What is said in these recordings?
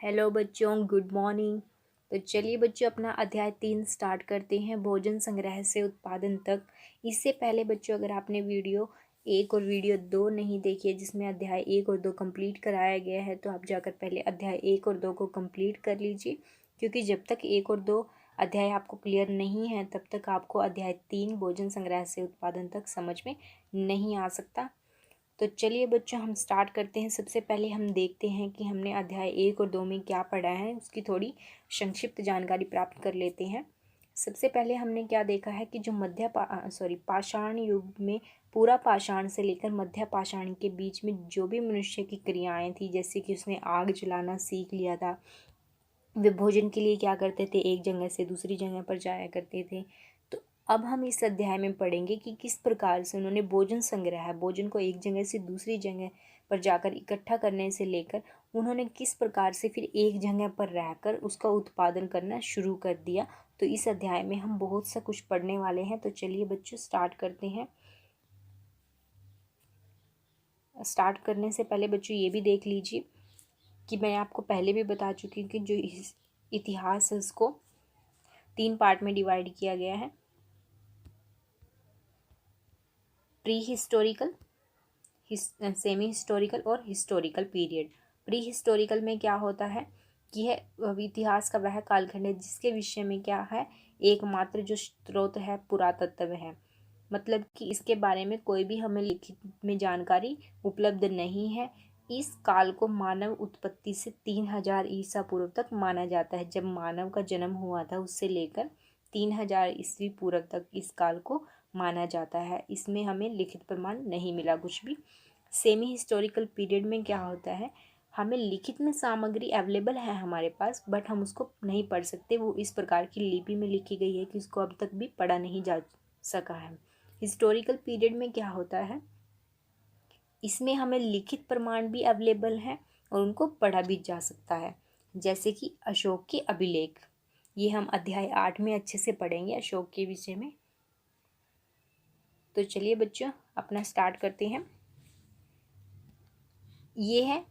Hello बच्चों, good morning. तो चलिए बच्चों, अपना अध्याय 3 स्टार्ट करते हैं, भोजन संग्रह से उत्पादन तक। इससे पहले बच्चों, अगर आपने वीडियो 1 और वीडियो 2 नहीं देखी है, जिसमें अध्याय 1 और 2 कंप्लीट कराया गया है, तो आप जाकर पहले अध्याय 1 और 2 को कंप्लीट कर लीजिए, क्योंकि जब तक 1 और 2 अध्याय आपको क्लियर नहीं है, तब तक आपको अध्याय 3 भोजन संग्रह से उत्पादन तक समझ में नहीं आ सकता। तो चलिए बच्चों, हम स्टार्ट करते हैं। सबसे पहले हम देखते हैं कि हमने अध्याय 1 और 2 में क्या पढ़ा है, उसकी थोड़ी संक्षिप्त जानकारी प्राप्त कर लेते हैं। सबसे पहले हमने क्या देखा है कि जो पाषाण युग में, पूरा पाषाण से लेकर मध्य पाषाण के बीच में जो भी मनुष्य की क्रियाएं थी, जैसे कि उसने आग जलाना सीख लिया था, वे भोजन के लिए क्या करते थे, एक जगह से दूसरी जगह पर जाया करते थे। तो अब हम इस अध्याय में पढ़ेंगे कि किस प्रकार से उन्होंने भोजन संग्रह, भोजन को एक जगह से दूसरी जगह पर जाकर इकट्ठा करने से लेकर उन्होंने किस प्रकार से फिर एक जगह पर रहकर उसका उत्पादन करना शुरू कर दिया। तो इस अध्याय में हम बहुत सा कुछ पढ़ने वाले हैं। तो चलिए बच्चों, स्टार्ट करते हैं। स्टार्ट करने से पहले बच्चों ये भी देख लीजिए कि मैं आपको पहले भी बता चुकी हूँ कि जो इतिहास है उसको 3 पार्ट में डिवाइड किया गया है। प्री हिस्टोरिकल, सेमी हिस्टोरिकल और हिस्टोरिकल पीरियड। प्री हिस्टोरिकल में क्या होता है कि यह इतिहास का वह कालखंड है जिसके विषय में क्या है, एकमात्र जो स्रोत है पुरातत्व है। मतलब कि इसके बारे में कोई भी हमें लिखित में जानकारी उपलब्ध नहीं है। इस काल को मानव उत्पत्ति से 3000 ईसा पूर्व तक माना जाता है। जब मानव का जन्म हुआ था उससे लेकर 3000 ईस्वी पूर्व तक इस काल को माना जाता है। इसमें हमें लिखित प्रमाण नहीं मिला कुछ भी। सेमी हिस्टोरिकल पीरियड में क्या होता है, हमें लिखित में सामग्री अवेलेबल है हमारे पास, बट हम उसको नहीं पढ़ सकते। वो इस प्रकार की लिपि में लिखी गई है कि उसको अब तक भी पढ़ा नहीं जा सका है। हिस्टोरिकल पीरियड में क्या होता है, इसमें हमें लिखित प्रमाण भी अवेलेबल है और उनको पढ़ा भी जा सकता है, जैसे कि अशोक के अभिलेख। ये हम अध्याय 8 में अच्छे से पढ़ेंगे अशोक के विषय में। तो चलिए बच्चों, अपना स्टार्ट करते हैं। ये है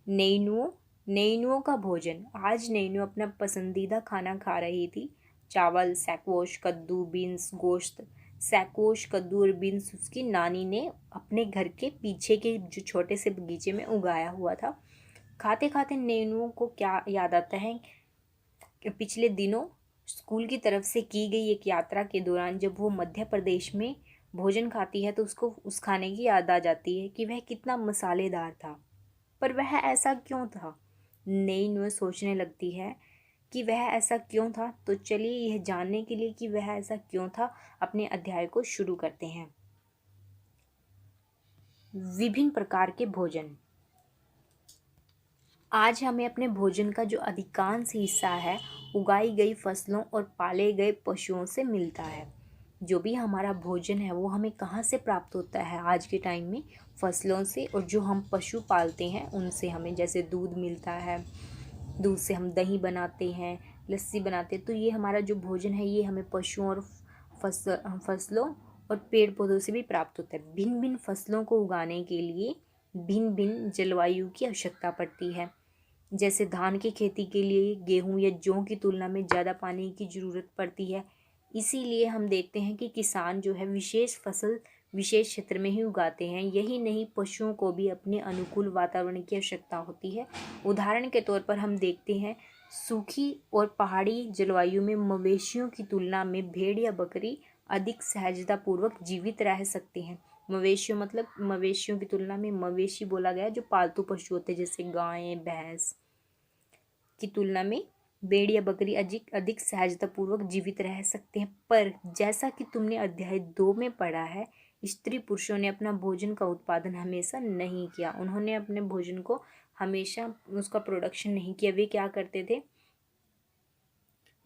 नैनुओं का भोजन। आज नैनु अपना पसंदीदा खाना खा रही थी। चावल, सैकोश, कद्दू, बीन्स, गोश्त। सैकोश, कद्दू और बीन्स उसकी नानी ने अपने घर के पीछे के जो छोटे से बगीचे में उगाया हुआ था। खाते खाते नैनुओं को क्या याद आता है कि पिछले दिनों स्कूल की तरफ से की गई एक यात्रा के दौरान जब वो मध्य प्रदेश में भोजन खाती है तो उसको उस खाने की याद आ जाती है कि वह कितना मसालेदार था। पर वह ऐसा क्यों था, नई नुए सोचने लगती है कि वह ऐसा क्यों था। तो चलिए यह जानने के लिए कि वह ऐसा क्यों था, अपने अध्याय को शुरू करते हैं। विभिन्न प्रकार के भोजन। आज हमें अपने भोजन का जो अधिकांश हिस्सा है उगाई गई फसलों और पाले गए पशुओं से मिलता है। जो भी हमारा भोजन है वो हमें कहाँ से प्राप्त होता है आज के टाइम में, फसलों से, और जो हम पशु पालते हैं उनसे हमें जैसे दूध मिलता है, दूध से हम दही बनाते हैं, लस्सी बनाते हैं। तो ये हमारा जो भोजन है ये हमें पशुओं और फसलों और पेड़ पौधों से भी प्राप्त होता है। भिन्न भिन्न फसलों को उगाने के लिए भिन्न भिन्न जलवायु की आवश्यकता पड़ती है। जैसे धान की खेती के लिए गेहूं या जौ की तुलना में ज़्यादा पानी की ज़रूरत पड़ती है। इसीलिए हम देखते हैं कि किसान जो है विशेष फसल विशेष क्षेत्र में ही उगाते हैं। यही नहीं, पशुओं को भी अपने अनुकूल वातावरण की आवश्यकता होती है। उदाहरण के तौर पर हम देखते हैं सूखी और पहाड़ी जलवायु में मवेशियों की तुलना में भेड़ या बकरी अधिक सहजतापूर्वक जीवित रह सकते हैं। मवेशियों मतलब मवेशियों की तुलना में मवेशी बोला गया जो पालतू पशु होते हैं, जैसे गाय भैंस की तुलना में भेड़ या बकरी अधिक सहजतापूर्वक जीवित रह सकते हैं। पर जैसा कि तुमने अध्याय 2 में पढ़ा है, स्त्री पुरुषों ने अपना भोजन का उत्पादन हमेशा नहीं किया। उन्होंने अपने भोजन को हमेशा उसका प्रोडक्शन नहीं किया। वे क्या करते थे,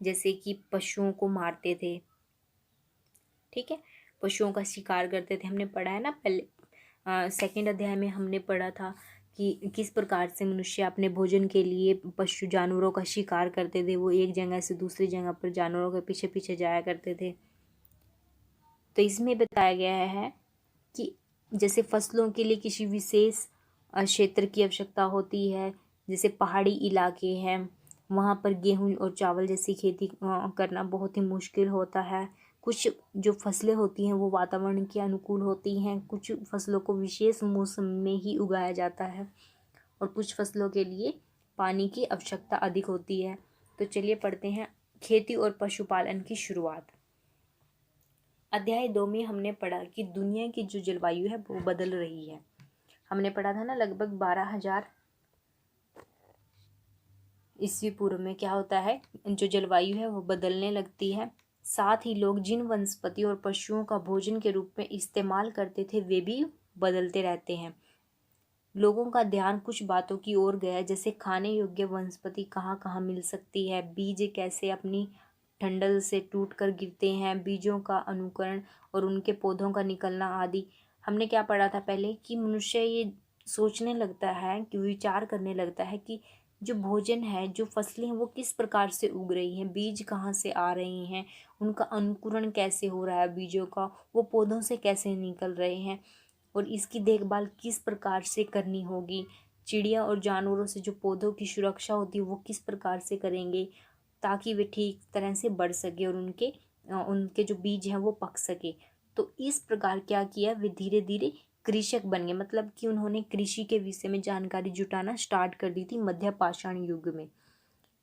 जैसे कि पशुओं को मारते थे, ठीक है, पशुओं का शिकार करते थे। हमने पढ़ा है ना पहले सेकंड अध्याय में हमने पढ़ा था कि किस प्रकार से मनुष्य अपने भोजन के लिए पशु जानवरों का शिकार करते थे। वो एक जगह से दूसरी जगह पर जानवरों के पीछे पीछे जाया करते थे। तो इसमें बताया गया है कि जैसे फसलों के लिए किसी विशेष क्षेत्र की आवश्यकता होती है, जैसे पहाड़ी इलाके हैं वहाँ पर गेहूं और चावल जैसी खेती करना बहुत ही मुश्किल होता है। कुछ जो फसलें होती हैं वो वातावरण के अनुकूल होती हैं, कुछ फसलों को विशेष मौसम में ही उगाया जाता है और कुछ फसलों के लिए पानी की आवश्यकता अधिक होती है। तो चलिए पढ़ते हैं खेती और पशुपालन की शुरुआत। अध्याय 2 में हमने पढ़ा कि दुनिया की जो जलवायु है वो बदल रही है। हमने पढ़ा था ना, लगभग 12,000 ईस्वी पूर्व में क्या होता है, जो जलवायु है वो बदलने लगती है। साथ ही लोग जिन वनस्पति और पशुओं का भोजन के रूप में इस्तेमाल करते थे वे भी बदलते रहते हैं। लोगों का ध्यान कुछ बातों की ओर गया, जैसे खाने योग्य वनस्पति कहाँ कहाँ मिल सकती है, बीज कैसे अपनी ठंडल से टूट कर गिरते हैं, बीजों का अनुकरण और उनके पौधों का निकलना आदि। हमने क्या पढ़ा था पहले कि मनुष्य ये सोचने लगता है, कि विचार करने लगता है कि जो भोजन है, जो फसलें हैं वो किस प्रकार से उग रही हैं, बीज कहाँ से आ रही हैं, उनका अंकुरण कैसे हो रहा है बीजों का, वो पौधों से कैसे निकल रहे हैं और इसकी देखभाल किस प्रकार से करनी होगी। चिड़िया और जानवरों से जो पौधों की सुरक्षा होती है वो किस प्रकार से करेंगे ताकि वे ठीक तरह से बढ़ सके और उनके जो बीज हैं वो पक सके। तो इस प्रकार क्या किया, वे धीरे धीरे कृषक बन गए, मतलब कि उन्होंने कृषि के विषय में जानकारी जुटाना स्टार्ट कर दी थी मध्य पाषाण युग में।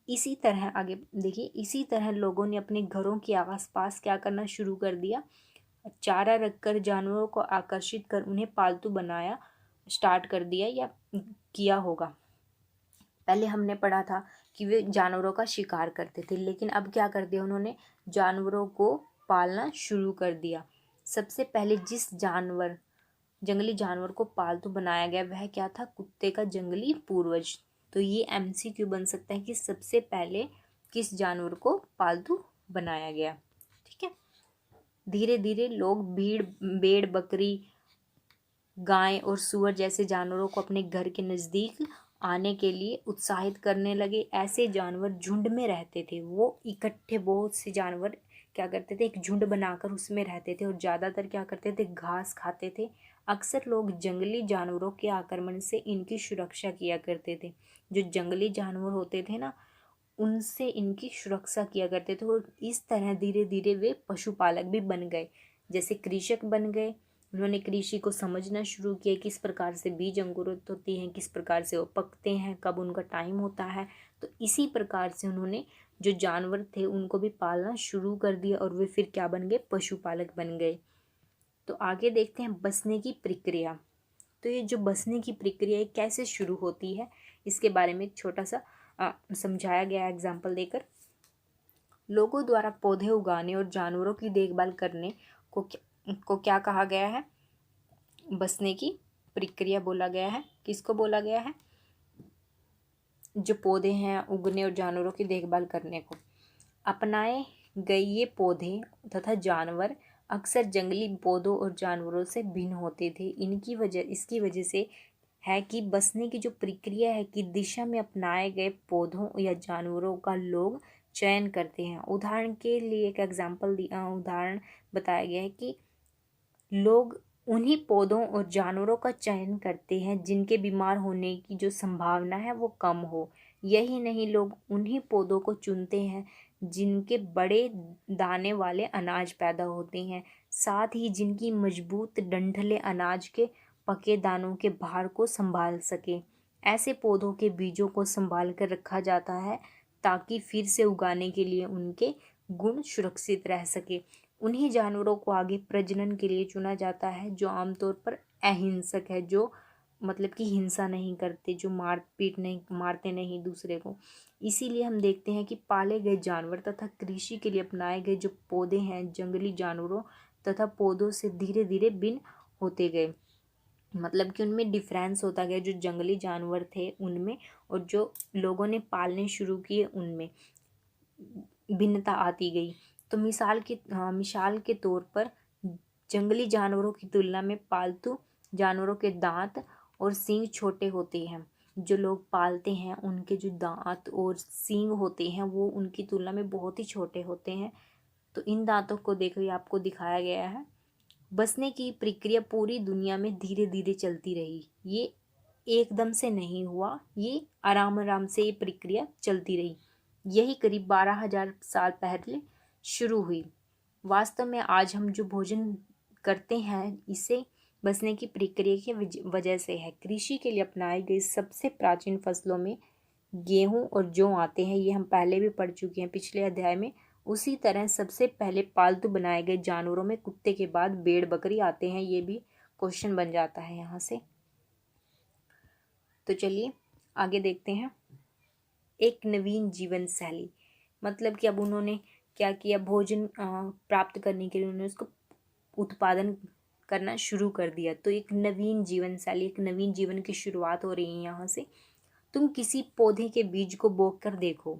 इसी तरह आगे देखिए, इसी तरह लोगों ने अपने घरों के आसपास क्या करना शुरू कर दिया, चारा रखकर जानवरों को आकर्षित कर उन्हें पालतू बनाया स्टार्ट कर दिया या किया होगा। पहले हमने पढ़ा था कि वे जानवरों का शिकार करते थे, लेकिन अब क्या कर दिया उन्होंने, जानवरों को पालना शुरू कर दिया। सबसे पहले जिस जंगली जानवर को पालतू बनाया गया वह क्या था, कुत्ते का जंगली पूर्वज। तो ये MCQ बन सकता है कि सबसे पहले किस जानवर को पालतू बनाया गया। ठीक है। धीरे धीरे लोग भेड़ बकरी गाय और सूअर जैसे जानवरों को अपने घर के नज़दीक आने के लिए उत्साहित करने लगे। ऐसे जानवर झुंड में रहते थे, वो इकट्ठे बहुत से जानवर क्या करते थे, एक झुंड बनाकर उसमें रहते थे और ज़्यादातर क्या करते थे, घास खाते थे। अक्सर लोग जंगली जानवरों के आक्रमण से इनकी सुरक्षा किया करते थे। जो जंगली जानवर होते थे ना, उनसे इनकी सुरक्षा किया करते थे और इस तरह धीरे धीरे वे पशुपालक भी बन गए, जैसे कृषक बन गए। उन्होंने कृषि को समझना शुरू किया, किस प्रकार से बीज अंकुरित होती हैं, किस प्रकार से वो पकते हैं, कब उनका टाइम होता है। तो इसी प्रकार से उन्होंने जो जानवर थे उनको भी पालना शुरू कर दिया और वे फिर क्या बन गए, पशुपालक बन गए। तो आगे देखते हैं बसने की प्रक्रिया। तो ये जो बसने की प्रक्रिया कैसे शुरू होती है, इसके बारे में एक छोटा सा समझाया गया एग्जाम्पल देकर। लोगों द्वारा पौधे उगाने और जानवरों की देखभाल करने को क्या कहा गया है, बसने की प्रक्रिया बोला गया है। किसको बोला गया है, जो पौधे हैं उगने और जानवरों की देखभाल करने को। अपनाए गए ये पौधे तथा जानवर अक्सर जंगली पौधों और जानवरों से भिन्न होते थे। इसकी वजह से है कि बसने की जो प्रक्रिया है कि दिशा में अपनाए गए पौधों या जानवरों का लोग चयन करते हैं। उदाहरण के लिए एक उदाहरण बताया गया है कि लोग उन्हीं पौधों और जानवरों का चयन करते हैं जिनके बीमार होने की जो संभावना है वो कम हो। यही नहीं, लोग उन्हीं पौधों को चुनते हैं जिनके बड़े दाने वाले अनाज पैदा होते हैं, साथ ही जिनकी मजबूत डंठलें अनाज के पके दानों के भार को संभाल सके। ऐसे पौधों के बीजों को संभाल कर रखा जाता है ताकि फिर से उगाने के लिए उनके गुण सुरक्षित रह सके। उन्हीं जानवरों को आगे प्रजनन के लिए चुना जाता है जो आमतौर पर अहिंसक है, जो मतलब कि हिंसा नहीं करते, जो मारते नहीं दूसरे को। इसीलिए हम देखते हैं कि पाले गए जानवर तथा कृषि के लिए अपनाए गए जो पौधे हैं जंगली जानवरों तथा पौधों से धीरे धीरे भिन्न होते गए, मतलब कि उनमें डिफरेंस होता गया। जो जंगली जानवर थे उनमें और जो लोगों ने पालने शुरू किए उनमें भिन्नता आती गई। तो मिसाल के तौर पर जंगली जानवरों की तुलना में पालतू जानवरों के दांत और सींग छोटे होते हैं। जो लोग पालते हैं उनके जो दांत और सींग होते हैं वो उनकी तुलना में बहुत ही छोटे होते हैं। तो इन दांतों को देखो, आपको दिखाया गया है। बसने की प्रक्रिया पूरी दुनिया में धीरे धीरे चलती रही। ये एकदम से नहीं हुआ, ये आराम आराम से ये प्रक्रिया चलती रही। यही करीब 12,000 साल पहले शुरू हुई। वास्तव में आज हम जो भोजन करते हैं इसे बचने की प्रक्रिया की वजह से है। कृषि के लिए अपनाई गई सबसे प्राचीन फसलों में गेहूं और जौ आते हैं। ये हम पहले भी पढ़ चुके हैं पिछले अध्याय में। उसी तरह सबसे पहले पालतू बनाए गए जानवरों में कुत्ते के बाद भेड़ बकरी आते हैं। ये भी क्वेश्चन बन जाता है यहाँ से। तो चलिए आगे देखते हैं। एक नवीन जीवन शैली, मतलब कि अब उन्होंने क्या किया, भोजन प्राप्त करने के लिए उन्होंने उसको उत्पादन करना शुरू कर दिया। तो एक नवीन जीवन शैली, एक नवीन जीवन की शुरुआत हो रही है यहाँ से। तुम किसी पौधे के बीज को बोकर कर देखो,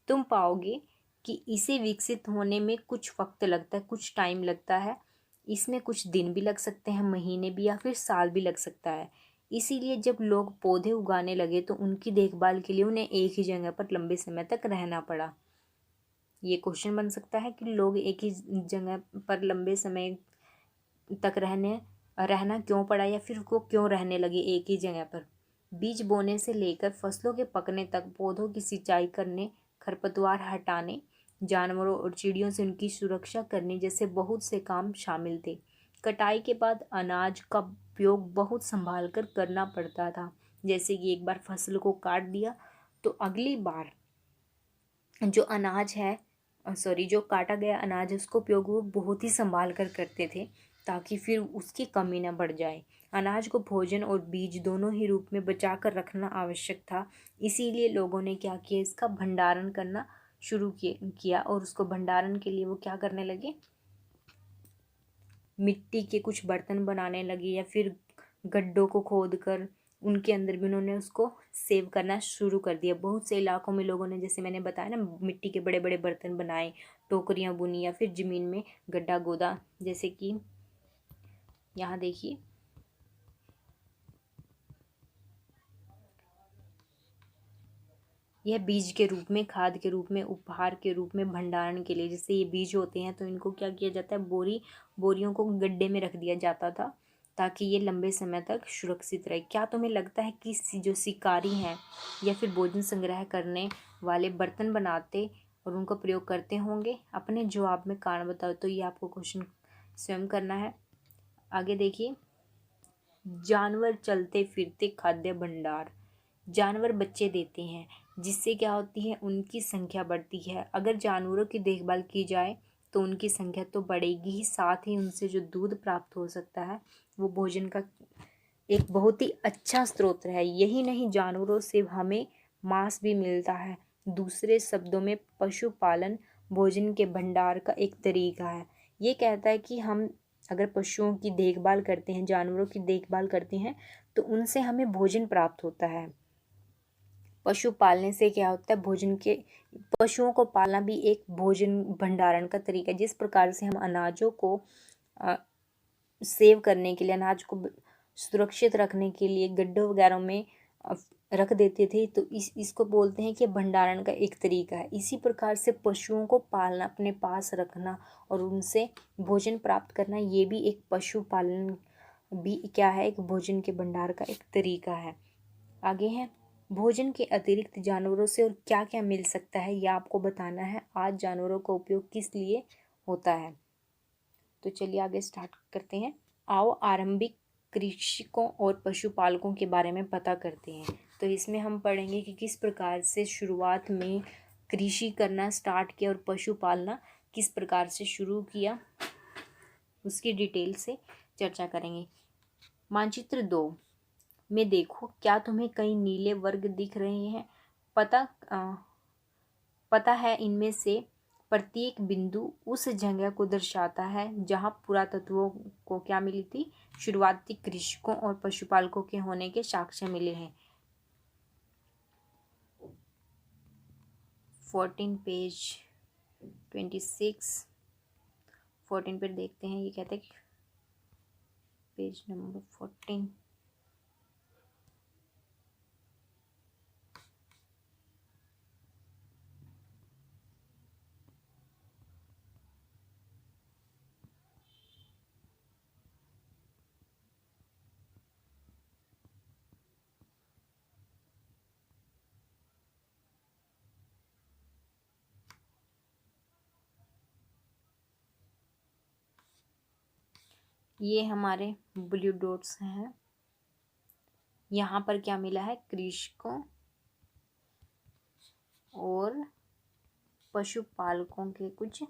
तुम पाओगे कि इसे विकसित होने में कुछ वक्त लगता है, कुछ टाइम लगता है। इसमें कुछ दिन भी लग सकते हैं, महीने भी, या फिर साल भी लग सकता है। इसीलिए जब लोग पौधे उगाने लगे तो उनकी देखभाल के लिए उन्हें एक ही जगह पर लंबे समय तक रहना पड़ा। ये क्वेश्चन बन सकता है कि लोग एक ही जगह पर लंबे समय तक रहना क्यों पड़ा, या फिर वो क्यों रहने लगे एक ही जगह पर। बीज बोने से लेकर फसलों के पकने तक पौधों की सिंचाई करने, खरपतवार हटाने, जानवरों और चिड़ियों से उनकी सुरक्षा करने जैसे बहुत से काम शामिल थे। कटाई के बाद अनाज का उपयोग बहुत संभाल कर करना पड़ता था। जैसे कि एक बार फसल को काट दिया तो अगली बार जो अनाज है, जो काटा गया अनाज है उसको उपयोग वो बहुत ही संभाल कर करते थे, ताकि फिर उसकी कमी न बढ़ जाए। अनाज को भोजन और बीज दोनों ही रूप में बचा कर रखना आवश्यक था। इसीलिए लोगों ने क्या किया, इसका भंडारण करना शुरू किया और उसको भंडारण के लिए वो क्या करने लगे, मिट्टी के कुछ बर्तन बनाने लगे, या फिर गड्ढों को खोद कर उनके अंदर भी उन्होंने उसको सेव करना शुरू कर दिया। बहुत से इलाकों में लोगों ने, जैसे मैंने बताया ना, मिट्टी के बड़े बड़े बर्तन बनाए, टोकरियाँ बुनी, या फिर ज़मीन में गड्ढा गोदा। जैसे कि यहाँ देखिए, यह बीज के रूप में, खाद के रूप में, उपहार के रूप में, भंडारण के लिए, जैसे ये बीज होते हैं तो इनको क्या किया जाता है, बोरियों को गड्ढे में रख दिया जाता था ताकि ये लंबे समय तक सुरक्षित रहे। क्या तुम्हें लगता है कि जो शिकारी हैं या फिर भोजन संग्रह करने वाले बर्तन बनाते और उनको प्रयोग करते होंगे? अपने जवाब में कारण बताओ। तो ये आपको क्वेश्चन स्वयं करना है। आगे देखिए, जानवर चलते फिरते खाद्य भंडार। जानवर बच्चे देते हैं जिससे क्या होती है, उनकी संख्या बढ़ती है। अगर जानवरों की देखभाल की जाए तो उनकी संख्या तो बढ़ेगी ही, साथ ही उनसे जो दूध प्राप्त हो सकता है वो भोजन का एक बहुत ही अच्छा स्रोत है। यही नहीं, जानवरों से हमें मांस भी मिलता है। दूसरे शब्दों में पशुपालन भोजन के भंडार का एक तरीका है। ये कहता है कि हम अगर पशुओं की देखभाल करते हैं, जानवरों की देखभाल करते हैं, तो उनसे हमें भोजन प्राप्त होता है। पशु पालने से क्या होता है, पशुओं को पालना भी एक भोजन भंडारण का तरीका है। जिस प्रकार से हम अनाजों को सेव करने के लिए, अनाज को सुरक्षित रखने के लिए गड्ढों वगैरह में रख देते थे, तो इसको बोलते हैं कि भंडारण का एक तरीका है। इसी प्रकार से पशुओं को पालना, अपने पास रखना और उनसे भोजन प्राप्त करना, ये भी एक पशुपालन भी क्या है, एक भोजन के भंडार का एक तरीका है। आगे है, भोजन के अतिरिक्त जानवरों से और क्या क्या मिल सकता है, यह आपको बताना है। आज जानवरों का उपयोग किस लिए होता है? तो चलिए आगे स्टार्ट करते हैं। आओ आरंभिक कृषकों और पशुपालकों के बारे में पता करते हैं। तो इसमें हम पढ़ेंगे कि किस प्रकार से शुरुआत में कृषि करना स्टार्ट किया और पशु पालना किस प्रकार से शुरू किया, उसकी डिटेल से चर्चा करेंगे। मानचित्र 2 में देखो, क्या तुम्हें कई नीले वर्ग दिख रहे हैं? पता है इनमें से प्रत्येक बिंदु उस जगह को दर्शाता है जहां पुरातत्वों को क्या मिली थी, शुरुआती कृषकों और पशुपालकों के होने के साक्ष्य मिले हैं। 14 पेज 26 14 पर देखते हैं। ये कहते हैं पेज नंबर 14, ये हमारे ब्लू डॉट्स हैं। यहाँ पर क्या मिला है, कृषकों और पशुपालकों के कुछ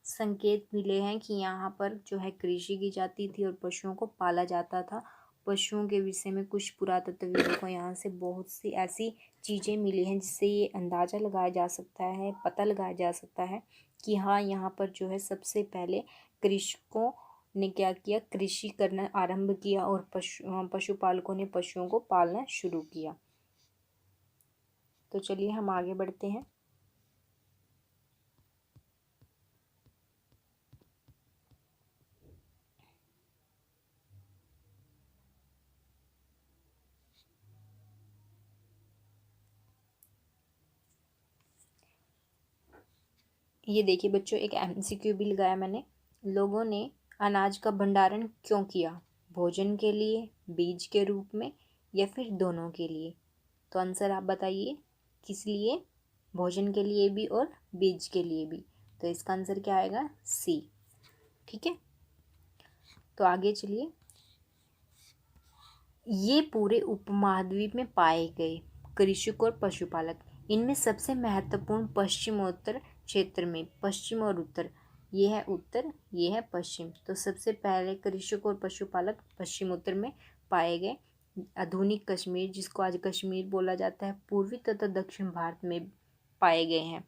संकेत मिले हैं कि यहाँ पर जो है कृषि की जाती थी और पशुओं को पाला जाता था। पशुओं के विषय में कुछ पुरातत्वविदों को यहाँ से बहुत सी ऐसी चीज़ें मिली हैं जिससे ये अंदाज़ा लगाया जा सकता है, पता लगाया जा सकता है कि हाँ, यहाँ पर जो है सबसे पहले कृषकों ने क्या किया, कृषि करना आरंभ किया और पशुपालकों ने पशुओं को पालना शुरू किया। तो चलिए हम आगे बढ़ते हैं। ये देखिए बच्चों, एक MCQ भी लगाया मैंने। लोगों ने अनाज का भंडारण क्यों किया? भोजन के लिए, बीज के रूप में, या फिर दोनों के लिए? तो आंसर आप बताइए, किस लिए? भोजन के लिए भी और बीज के लिए भी। तो इसका आंसर क्या आएगा? सी। ठीक है, तो आगे चलिए। ये पूरे उपमहाद्वीप में पाए गए कृषक और पशुपालक, इनमें सबसे महत्वपूर्ण पश्चिमोत्तर क्षेत्र में, पश्चिम और उत्तर, ये है उत्तर, ये है पश्चिम। तो सबसे पहले कृषक और पशुपालक पश्चिमोत्तर में पाए गए। आधुनिक कश्मीर, जिसको आज कश्मीर बोला जाता है, पूर्वी तथा दक्षिण भारत में पाए गए हैं,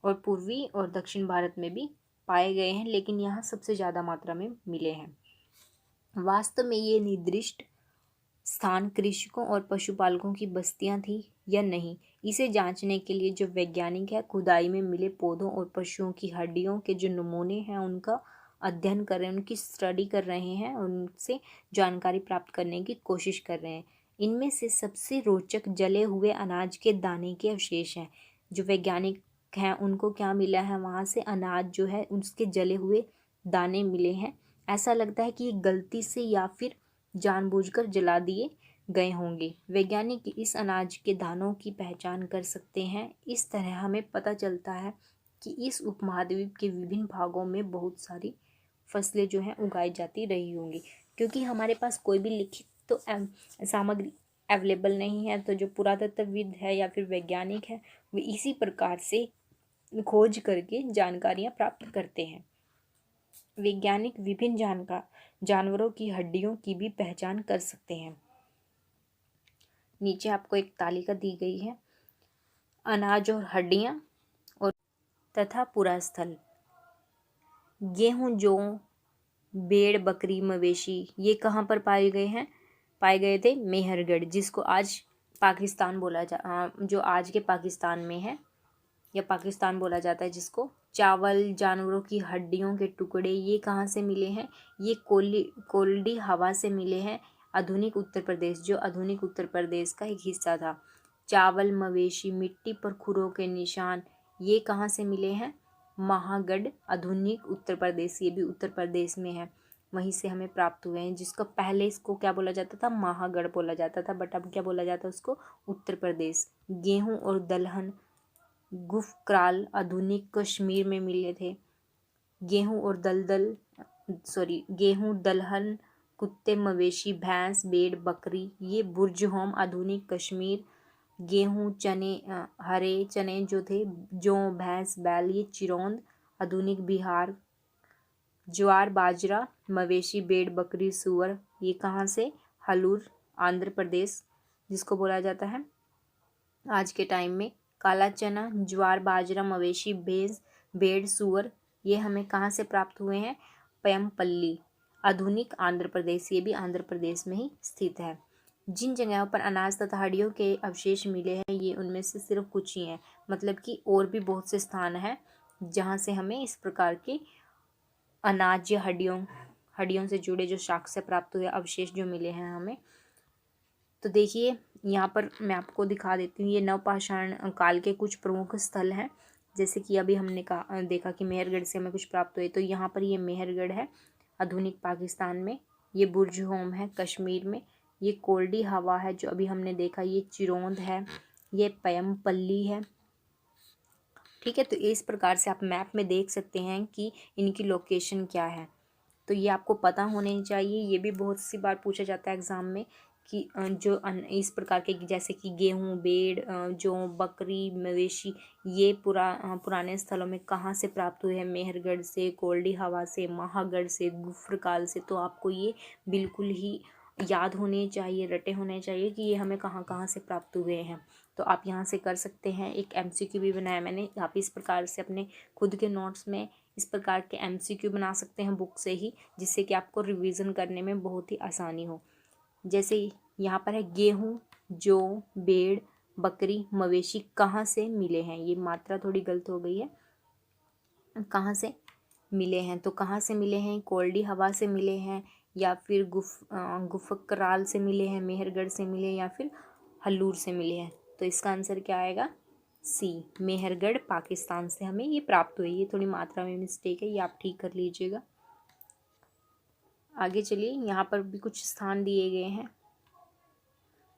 और पूर्वी और दक्षिण भारत में भी पाए गए हैं, लेकिन यहाँ सबसे ज़्यादा मात्रा में मिले हैं। वास्तव में ये निर्दिष्ट स्थान कृषकों और पशुपालकों की बस्तियां थी या नहीं, इसे जांचने के लिए जो वैज्ञानिक है, खुदाई में मिले पौधों और पशुओं की हड्डियों के जो नमूने हैं उनका अध्ययन कर रहे हैं, उनकी स्टडी कर रहे हैं, उनसे जानकारी प्राप्त करने की कोशिश कर रहे हैं। इनमें से सबसे रोचक जले हुए अनाज के दाने के अवशेष हैं। जो वैज्ञानिक हैं उनको क्या मिला है, वहाँ से अनाज जो है उसके जले हुए दाने मिले हैं। ऐसा लगता है कि ये गलती से या फिर जानबूझकर जला दिए गए होंगे। वैज्ञानिक इस अनाज के दानों की पहचान कर सकते हैं। इस तरह हमें पता चलता है कि इस उपमहाद्वीप के विभिन्न भागों में बहुत सारी फसलें जो हैं उगाई जाती रही होंगी, क्योंकि हमारे पास कोई भी लिखित तो सामग्री अवेलेबल नहीं है। तो जो पुरातत्वविद है या फिर वैज्ञानिक है, वे इसी प्रकार से खोज करके जानकारियाँ प्राप्त करते हैं। वैज्ञानिक विभिन्न जानवरों की हड्डियों की भी पहचान कर सकते हैं। नीचे आपको एक तालिका दी गई है, अनाज और हड्डियां और तथा पूरा स्थल। गेहूं, जौ, भेड़, बकरी, मवेशी, ये कहाँ पर पाए गए थे? मेहरगढ़, जिसको आज पाकिस्तान जो आज के पाकिस्तान में है, या पाकिस्तान बोला जाता है जिसको। चावल, जानवरों की हड्डियों के टुकड़े, ये कहाँ से मिले हैं? ये कोल्डी हवा से मिले हैं, आधुनिक उत्तर प्रदेश, जो आधुनिक उत्तर प्रदेश का एक हिस्सा था। चावल, मवेशी, मिट्टी पर खुरों के निशान, ये कहाँ से मिले हैं? महागढ़, आधुनिक उत्तर प्रदेश, ये भी उत्तर प्रदेश में है, वहीं से हमें प्राप्त हुए हैं। जिसको पहले इसको क्या बोला जाता था? महागढ़ बोला जाता था, बट अब क्या बोला जाता है उसको? उत्तर प्रदेश। गेहूँ और दलहन, गुफक्राल, आधुनिक कश्मीर में मिले थे। गेहूं, दलहन, कुत्ते, मवेशी, भैंस, भेड़, बकरी, ये बुर्जहोम, आधुनिक कश्मीर। गेहूं, चने, हरे चने जो थे, जौ, भैंस, बैल, ये चिरौंद, आधुनिक बिहार। ज्वार, बाजरा, मवेशी, भेड़, बकरी, सुअर, ये कहाँ से? हलूर, आंध्र प्रदेश, जिसको बोला जाता है आज के टाइम में। काला चना, ज्वार, बाजरा, मवेशी, भैंस, भेड़, सुअर, ये हमें कहाँ से प्राप्त हुए हैं? पयमपल्ली, आधुनिक आंध्र प्रदेश, ये भी आंध्र प्रदेश में ही स्थित है। जिन जगहों पर अनाज तथा हड्डियों के अवशेष मिले हैं, ये उनमें से सिर्फ कुछ ही हैं, मतलब कि और भी बहुत से स्थान हैं जहाँ से हमें इस प्रकार के अनाज या हड्डियों से जुड़े जो साक्ष्य प्राप्त हुए, अवशेष जो मिले हैं हमें। तो देखिए यहाँ पर मैं आपको दिखा देती हूँ, ये नवपाषाण काल के कुछ प्रमुख स्थल हैं। जैसे कि अभी हमने देखा कि मेहरगढ़ से हमें कुछ प्राप्त हुए, तो यहाँ पर ये मेहरगढ़ है आधुनिक पाकिस्तान में, ये बुर्जहोम है कश्मीर में, ये कोल्डी हवा है जो अभी हमने देखा, ये चिरौंद है, ये पयमपल्ली है। ठीक है, तो इस प्रकार से आप मैप में देख सकते हैं कि इनकी लोकेशन क्या है। तो ये आपको पता होने चाहिए। ये भी बहुत सी बार पूछा जाता है एग्ज़ाम में कि जो इस प्रकार के जैसे कि गेहूँ, भेड़, जौ, बकरी, मवेशी ये पुराने स्थलों में कहाँ से प्राप्त हुए हैं? मेहरगढ़ से, कोल्डी हवा से, महागढ़ से, गुफ्रकाल से। तो आपको ये बिल्कुल ही याद होने चाहिए, रटे होने चाहिए कि ये हमें कहाँ कहाँ से प्राप्त हुए हैं। तो आप यहाँ से कर सकते हैं। एक एमसीक्यू भी बनाया मैंने, आप इस प्रकार से अपने खुद के नोट्स में इस प्रकार के एमसीक्यू बना सकते हैं बुक से ही, जिससे कि आपको रिवीजन करने में बहुत ही आसानी हो। जैसे यहाँ पर है गेहूँ, जौ, भेड़, बकरी, मवेशी कहाँ से मिले हैं। ये मात्रा थोड़ी गलत हो गई है, कहाँ से मिले हैं। तो कहाँ से मिले हैं? कोल्डी हवा से मिले हैं, या फिर गुफकराल से मिले हैं, मेहरगढ़ से मिले, या फिर हल्लूर से मिले हैं। तो इसका आंसर क्या आएगा? सी, मेहरगढ़ पाकिस्तान से हमें ये प्राप्त हुई। ये थोड़ी मात्रा में मिस्टेक है, ये आप ठीक कर लीजिएगा। आगे चलिए, यहाँ पर भी कुछ स्थान दिए गए हैं।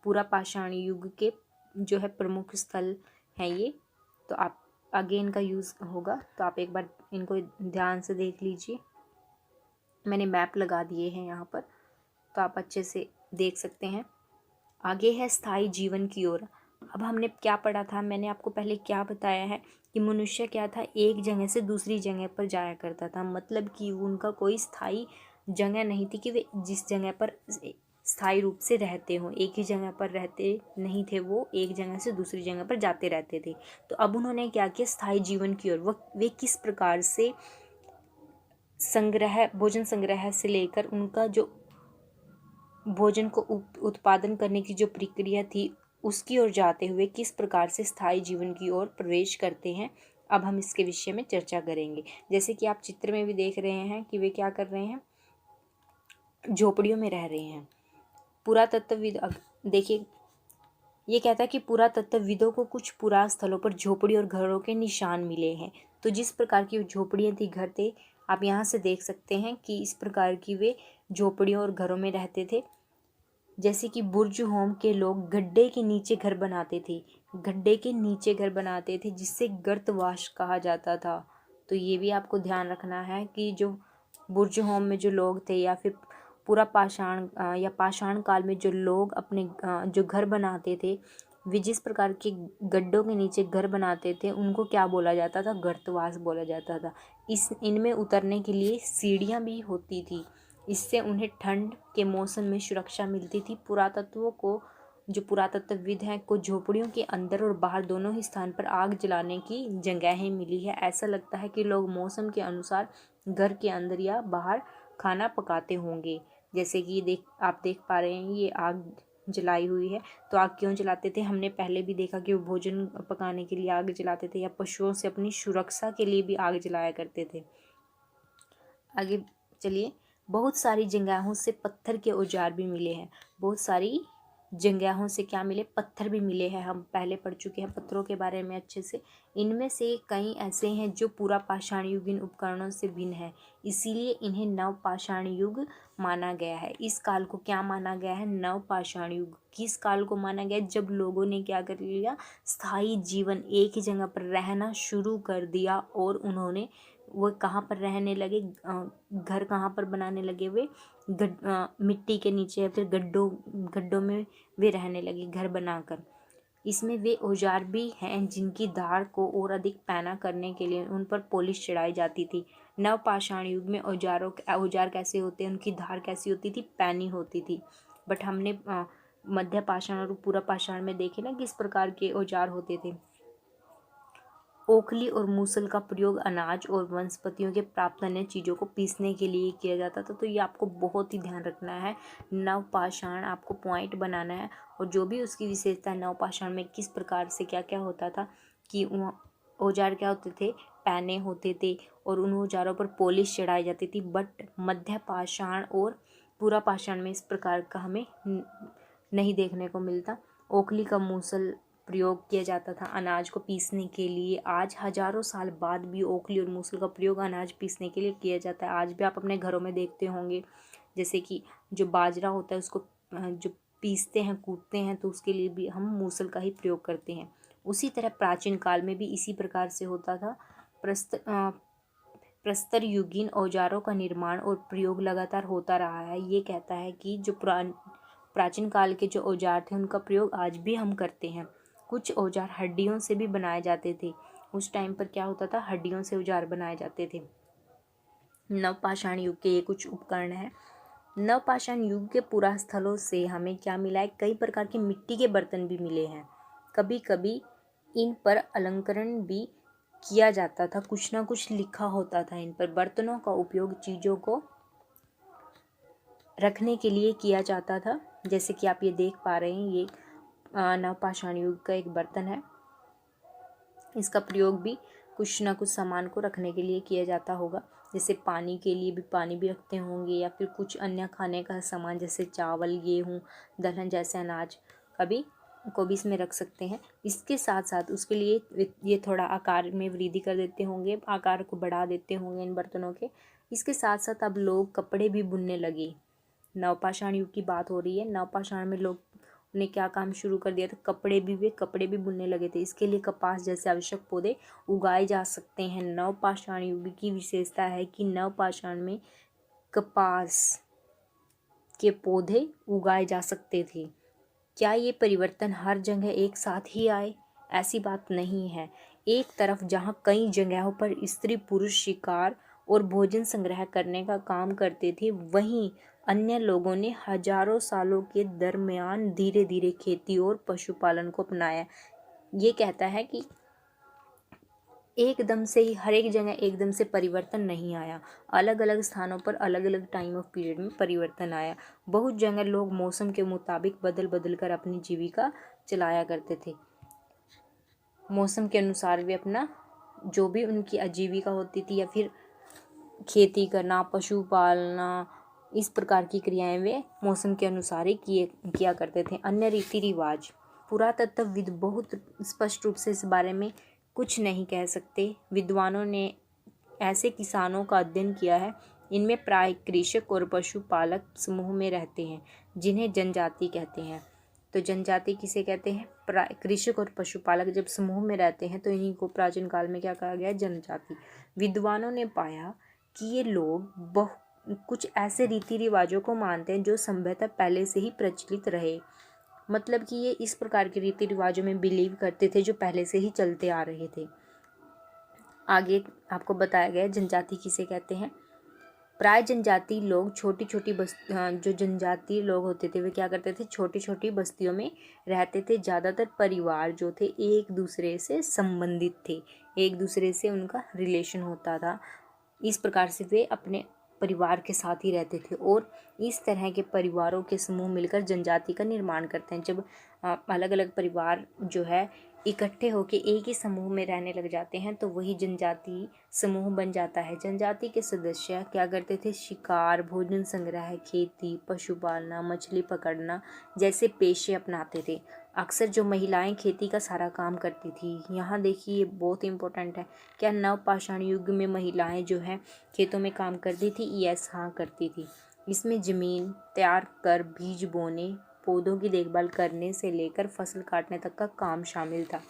पूरा पाषाण युग के जो है प्रमुख स्थल हैं ये। तो आप आगे इनका यूज़ होगा, तो आप एक बार इनको ध्यान से देख लीजिए। मैंने मैप लगा दिए हैं यहाँ पर, तो आप अच्छे से देख सकते हैं। आगे है स्थायी जीवन की ओर। अब हमने क्या पढ़ा था, मैंने आपको पहले क्या बताया है कि मनुष्य क्या था, एक जगह से दूसरी जगह पर जाया करता था। मतलब कि उनका कोई स्थायी जगह नहीं थी कि वे जिस जगह पर स्थायी रूप से रहते हों, एक ही जगह पर रहते नहीं थे, वो एक जगह से दूसरी जगह पर जाते रहते थे। तो अब उन्होंने क्या किया, स्थायी जीवन की ओर वे किस प्रकार से भोजन संग्रह से लेकर उनका जो भोजन को उत्पादन करने की जो प्रक्रिया थी उसकी ओर जाते हुए किस प्रकार से स्थायी जीवन की ओर प्रवेश करते हैं, अब हम इसके विषय में चर्चा करेंगे। जैसे कि आप चित्र में भी देख रहे हैं कि वे क्या कर रहे हैं, झोपड़ियों में रह रहे हैं। पुरातत्वविद देखिए, ये कहता है कि पुरातत्वविदों को कुछ पुरा स्थलों पर झोपड़ी और घरों के निशान मिले हैं। तो जिस प्रकार की झोपड़ियाँ थी, घर थे, आप यहाँ से देख सकते हैं कि इस प्रकार की वे झोपड़ियों और घरों में रहते थे। जैसे कि बुर्ज होम के लोग गड्ढे के नीचे घर बनाते थे, गड्ढे के नीचे घर बनाते थे, जिससे गर्तवास कहा जाता था। तो ये भी आपको ध्यान रखना है कि जो बुर्ज होम में जो लोग थे, या फिर पूरा पाषाण या पाषाण काल में जो लोग अपने जो घर बनाते थे, वे जिस प्रकार के गड्ढों के नीचे घर बनाते थे, उनको क्या बोला जाता था? गर्तवास बोला जाता था। इनमें उतरने के लिए सीढ़ियाँ भी होती थी, इससे उन्हें ठंड के मौसम में सुरक्षा मिलती थी। जो पुरातत्वविद हैं को झोपड़ियों के अंदर और बाहर दोनों ही स्थान पर आग जलाने की जगहें मिली है। ऐसा लगता है कि लोग मौसम के अनुसार घर के अंदर या बाहर खाना पकाते होंगे। जैसे कि आप देख पा रहे हैं, ये आग जलाई हुई है। तो आग क्यों जलाते थे? हमने पहले भी देखा कि वो भोजन पकाने के लिए आग जलाते थे, या पशुओं से अपनी सुरक्षा के लिए भी आग जलाया करते थे। आगे चलिए, बहुत सारी जंगाहों से पत्थर के औजार भी मिले हैं। बहुत सारी जंगाहों से क्या मिले? पत्थर भी मिले हैं। हम पहले पढ़ चुके हैं पत्थरों के बारे में अच्छे से। इनमें से कई ऐसे हैं जो पूरा पाषाण युगीन उपकरणों से भिन्न है, इसीलिए इन्हें नव पाषाण युग माना गया है। इस काल को क्या माना गया है? नव पाषाण युग। किस काल को माना गया? जब लोगों ने क्या कर लिया, स्थायी जीवन, एक ही जगह पर रहना शुरू कर दिया, और उन्होंने वो कहाँ पर रहने लगे, घर कहाँ पर बनाने लगे? वे मिट्टी के नीचे या फिर गड्ढों में वे रहने लगे घर बनाकर। इसमें वे औजार भी हैं जिनकी धार को और अधिक पैना करने के लिए उन पर पॉलिश चढ़ाई जाती थी। नवपाषाण युग में औजार कैसे होते हैं, उनकी धार कैसी होती थी? पैनी होती थी। बट हमने मध्य पाषाण और पूरा पाषाण में देखे ना किस प्रकार के औजार होते थे। ओखली और मूसल का प्रयोग अनाज और वनस्पतियों के प्राप्त अन्य चीज़ों को पीसने के लिए किया जाता था। तो ये आपको बहुत ही ध्यान रखना है। नवपाषाण आपको पॉइंट बनाना है, और जो भी उसकी विशेषता है, नवपाषाण में किस प्रकार से क्या क्या होता था कि औजार क्या होते थे? पैने होते थे, और उन औजारों पर पॉलिश चढ़ाई जाती थी। बट मध्य पाषाण और पूरा पाषाण में इस प्रकार का हमें नहीं देखने को मिलता। ओखली का मूसल प्रयोग किया जाता था अनाज को पीसने के लिए। आज हजारों साल बाद भी ओखली और मूसल का प्रयोग अनाज पीसने के लिए किया जाता है। आज भी आप अपने घरों में देखते होंगे, जैसे कि जो बाजरा होता है उसको जो पीसते हैं, कूटते हैं, तो उसके लिए भी हम मूसल का ही प्रयोग करते हैं। उसी तरह प्राचीन काल में भी इसी प्रकार से होता था। प्रस्तर युगीन औजारों का निर्माण और प्रयोग लगातार होता रहा है। ये कहता है कि जो प्राचीन काल के जो औजार थे उनका प्रयोग आज भी हम करते हैं। कुछ औजार हड्डियों से भी बनाए जाते थे। उस टाइम पर क्या होता था, हड्डियों से औजार बनाए जाते थे। नवपाषाण युग के ये कुछ उपकरण हैं। नवपाषाण युग के पुरा स्थलों से हमें क्या मिला है, कई प्रकार के मिट्टी के बर्तन भी मिले हैं। कभी कभी इन पर अलंकरण भी किया जाता था, कुछ ना कुछ लिखा होता था इन पर। बर्तनों का उपयोग चीज़ों को रखने के लिए किया जाता था। जैसे कि आप ये देख पा रहे हैं, ये नवपाषाण युग का एक बर्तन है। इसका प्रयोग भी कुछ ना कुछ सामान को रखने के लिए किया जाता होगा। जैसे पानी के लिए भी पानी भी रखते होंगे, या फिर कुछ अन्य खाने का सामान जैसे चावल, गेहूँ, दलहन जैसे अनाज कभी को भी इसमें रख सकते हैं। इसके साथ साथ उसके लिए ये थोड़ा आकार में वृद्धि कर देते होंगे, आकार को बढ़ा देते होंगे इन बर्तनों के। इसके साथ साथ अब लोग कपड़े भी बुनने लगे। नवपाषाण युग की बात हो रही है। नवपाषाण में लोग ने क्या काम शुरू कर दिया था, कपड़े भी बुनने लगे थे। इसके लिए कपास जैसे आवश्यक पौधे उगाए जा सकते हैं। नवपाषाण युग की विशेषता है कि नवपाषाण में कपास के पौधे उगाए जा सकते थे। क्या ये परिवर्तन हर जगह एक साथ ही आए? ऐसी बात नहीं है। एक तरफ जहाँ कई जगहों पर स्त्री पुरुष शिकार और भोजन संग्रह करने का काम करते थे, वहीं अन्य लोगों ने हजारों सालों के दरमियान धीरे धीरे खेती और पशुपालन को अपनाया। ये कहता है कि एकदम से ही हर एक जगह एकदम से परिवर्तन नहीं आया। अलग अलग स्थानों पर अलग अलग टाइम ऑफ पीरियड में परिवर्तन आया। बहुत जगह लोग मौसम के मुताबिक बदल बदल कर अपनी जीविका चलाया करते थे। मौसम के अनुसार वे अपना जो भी उनकी आजीविका होती थी, या फिर खेती करना, पशु पालना, इस प्रकार की क्रियाएं वे मौसम के अनुसार ही किया करते थे। अन्य रीति रिवाज, पुरातत्वविद बहुत स्पष्ट रूप से इस बारे में कुछ नहीं कह सकते। विद्वानों ने ऐसे किसानों का अध्ययन किया है, इनमें प्राय कृषक और पशुपालक समूह में रहते हैं, जिन्हें जनजाति कहते हैं। तो जनजाति किसे कहते हैं? कृषक और पशुपालक जब समूह में रहते हैं तो इन्हीं को प्राचीन काल में क्या कहा गया? जनजाति। विद्वानों ने पाया कि ये लोग कुछ ऐसे रीति रिवाजों को मानते हैं जो संभवतः पहले से ही प्रचलित रहे। मतलब कि ये इस प्रकार के रीति रिवाजों में बिलीव करते थे जो पहले से ही चलते आ रहे थे। आगे आपको बताया गया जनजाति किसे कहते हैं। प्राय जनजाति लोग छोटी छोटी जो जनजातीय लोग होते थे वे क्या करते थे? छोटी छोटी बस्तियों में रहते थे। ज़्यादातर परिवार जो थे एक दूसरे से संबंधित थे, एक दूसरे से उनका रिलेशन होता था। इस प्रकार से वे अपने परिवार के साथ ही रहते थे, और इस तरह के परिवारों के समूह मिलकर जनजाति का निर्माण करते हैं। जब अलग अलग परिवार जो है इकट्ठे होकर एक ही समूह में रहने लग जाते हैं तो वही जनजाति समूह बन जाता है। जनजाति के सदस्य क्या करते थे? शिकार, भोजन संग्रह, खेती, पशुपालना, मछली पकड़ना जैसे पेशे अपनाते थे। अक्सर जो महिलाएं खेती का सारा काम करती थी, यहाँ देखिए ये बहुत इंपॉर्टेंट है। क्या नवपाषाण युग में महिलाएं जो है खेतों में काम करती थी? यस, हाँ करती थी। इसमें जमीन तैयार कर बीज बोने, पौधों की देखभाल करने से लेकर फसल काटने तक का काम शामिल था।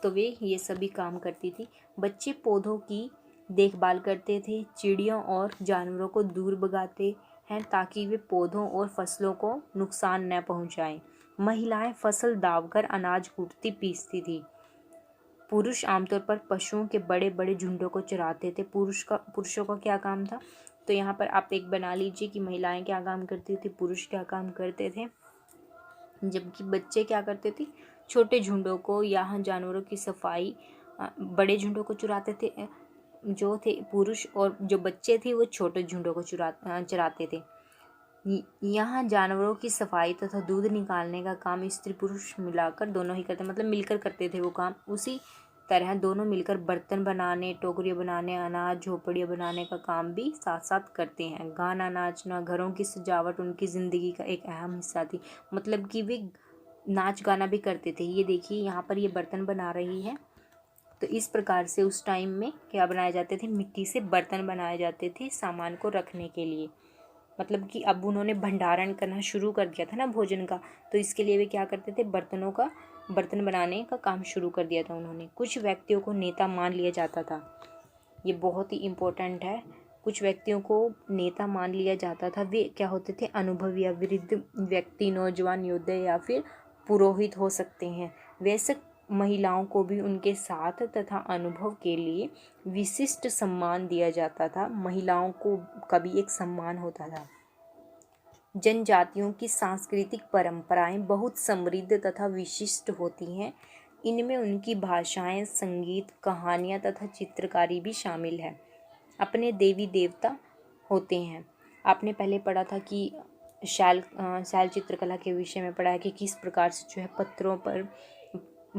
तो वे ये सभी काम करती थी। बच्चे पौधों की देखभाल करते थे, चिड़ियों और जानवरों को दूर भगाते हैं ताकि वे पौधों और फसलों को नुकसान न पहुंचाएं। महिलाएं फसल दावकर अनाज कूटती पीसती थी। पुरुष आमतौर पर पशुओं के बड़े बड़े झुंडों को चराते थे। पुरुषों का क्या काम था? तो यहाँ पर आप एक बना लीजिए कि महिलाएं क्या काम करती थी, पुरुष क्या काम करते थे। जबकि बच्चे क्या करते थे? छोटे झुंडों को या जानवरों की सफाई, बड़े झुंडों को चुराते थे जो थे पुरुष, और जो बच्चे थे वो छोटे झुंडों को चराते थे। यहाँ जानवरों की सफाई तथा दूध निकालने का काम स्त्री पुरुष मिलाकर दोनों ही करते, मतलब मिलकर करते थे वो काम। उसी तरह दोनों मिलकर बर्तन बनाने, टोकरियाँ बनाने, अनाज झोपड़ियाँ बनाने का काम भी साथ साथ करते हैं। गाना नाचना, घरों की सजावट उनकी ज़िंदगी का एक अहम हिस्सा थी। मतलब कि वे नाच गाना भी करते थे। ये देखिए यहाँ पर ये बर्तन बना रही है। तो इस प्रकार से उस टाइम में क्या बनाए जाते थे? मिट्टी से बर्तन बनाए जाते थे सामान को रखने के लिए। मतलब कि अब उन्होंने भंडारण करना शुरू कर दिया था ना भोजन का, तो इसके लिए वे क्या करते थे? बर्तन बनाने का काम शुरू कर दिया था उन्होंने। कुछ व्यक्तियों को नेता मान लिया जाता था। ये बहुत ही इम्पोर्टेंट है। कुछ व्यक्तियों को नेता मान लिया जाता था, वे क्या होते थे, अनुभवी या वृद्ध व्यक्ति, नौजवान योद्धा या फिर पुरोहित हो सकते हैं। वैसे महिलाओं को भी उनके साथ तथा अनुभव के लिए विशिष्ट सम्मान दिया जाता था। महिलाओं को का भी एक सम्मान होता था। जनजातियों की सांस्कृतिक परंपराएं बहुत समृद्ध तथा विशिष्ट होती हैं। इनमें उनकी भाषाएं, संगीत, कहानियां तथा चित्रकारी भी शामिल है। अपने देवी देवता होते हैं। आपने पहले पढ़ा था कि शैल चित्रकला के विषय में पढ़ा है कि किस प्रकार से जो है पत्थरों पर,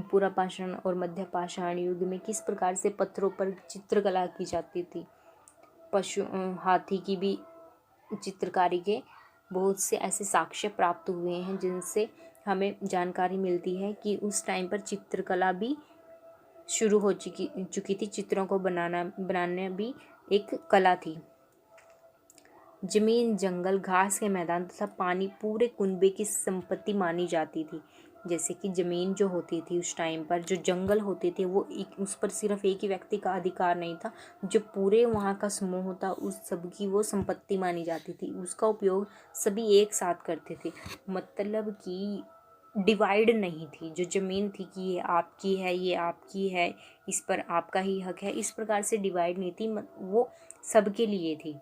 पूरा पाषाण और मध्य पाषाण युग में किस प्रकार से पत्थरों पर चित्रकला की जाती थी। हाथी की भी चित्रकारी के बहुत से ऐसे साक्ष्य प्राप्त हुए हैं जिनसे हमें जानकारी मिलती है कि उस टाइम पर चित्रकला भी शुरू हो चुकी थी। चित्रों को बनाना भी एक कला थी। जमीन, जंगल, घास के मैदान तथा पानी पूरे कुनबे की संपत्ति मानी जाती थी। जैसे कि ज़मीन जो होती थी उस टाइम पर, जो जंगल होते थे, वो उस पर सिर्फ एक ही व्यक्ति का अधिकार नहीं था। जो पूरे वहाँ का समूह था उस सब की वो संपत्ति मानी जाती थी। उसका उपयोग सभी एक साथ करते थे। मतलब कि डिवाइड नहीं थी। जो ज़मीन थी कि ये आपकी है, ये आपकी है, इस पर आपका ही हक है, इस प्रकार से डिवाइड नहीं थी। वो सबके लिए थी।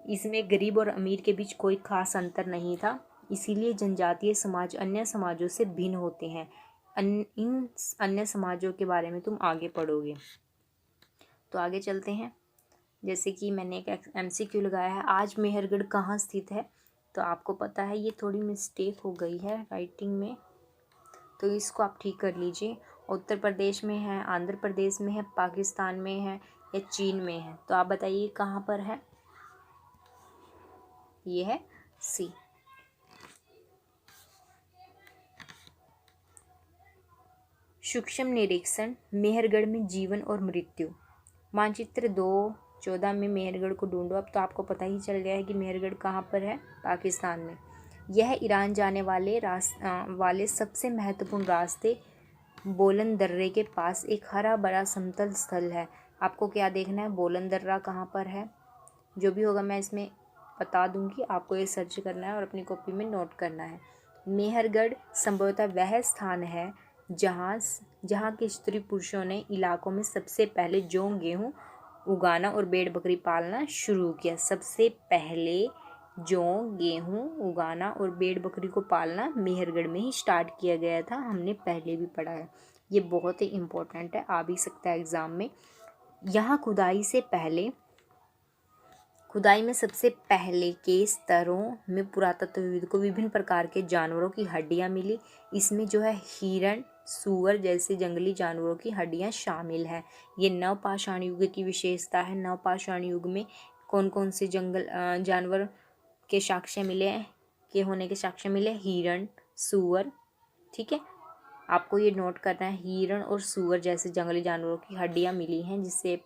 इसमें गरीब और अमीर के बीच कोई खास अंतर नहीं था। इसीलिए जनजातीय समाज अन्य समाजों से भिन्न होते हैं। इन अन्य समाजों के बारे में तुम आगे पढ़ोगे। तो आगे चलते हैं। जैसे कि मैंने एक MCQ लगाया है, आज मेहरगढ़ कहाँ स्थित है। तो आपको पता है ये थोड़ी मिस्टेक हो गई है राइटिंग में, तो इसको आप ठीक कर लीजिए। उत्तर प्रदेश में है, आंध्र प्रदेश में है, पाकिस्तान में है या चीन में है। तो आप बताइए कहाँ पर है। ये है सी। सूक्ष्म निरीक्षण, मेहरगढ़ में जीवन और मृत्यु। मानचित्र 2/14 में मेहरगढ़ को ढूंढो। अब तो आपको पता ही चल गया है कि मेहरगढ़ कहाँ पर है, पाकिस्तान में। यह ईरान जाने वाले सबसे महत्वपूर्ण रास्ते बोलन दर्रे के पास एक हरा भरा समतल स्थल है। आपको क्या देखना है, बोलन दर्रा कहाँ पर है। जो भी होगा मैं इसमें बता दूंगी, आपको ये सर्च करना है और अपनी कॉपी में नोट करना है। मेहरगढ़ संभवतः वह स्थान है जहाँ के स्त्री पुरुषों ने इलाकों में सबसे पहले जौ, गेहूँ उगाना और भेड़ बकरी पालना शुरू किया। सबसे पहले जौ, गेहूँ उगाना और भेड़ बकरी को पालना मेहरगढ़ में ही स्टार्ट किया गया था। हमने पहले भी पढ़ा है। ये बहुत ही इम्पोर्टेंट है, आ भी सकता है एग्ज़ाम में। यहाँ खुदाई में सबसे पहले के स्तरों में पुरातत्वविद को विभिन्न प्रकार के जानवरों की हड्डियां मिली। इसमें जो है हिरण, सूअर जैसे जंगली जानवरों की हड्डियां शामिल है। ये नवपाषाण युग की विशेषता है। नवपाषाण युग में कौन कौन से जानवर के साक्ष्य मिले होने के साक्ष्य मिले, हिरण, सूअर। ठीक है, आपको ये नोट करना है, हिरण और सूअर जैसे जंगली जानवरों की हड्डियां मिली हैं, जिससे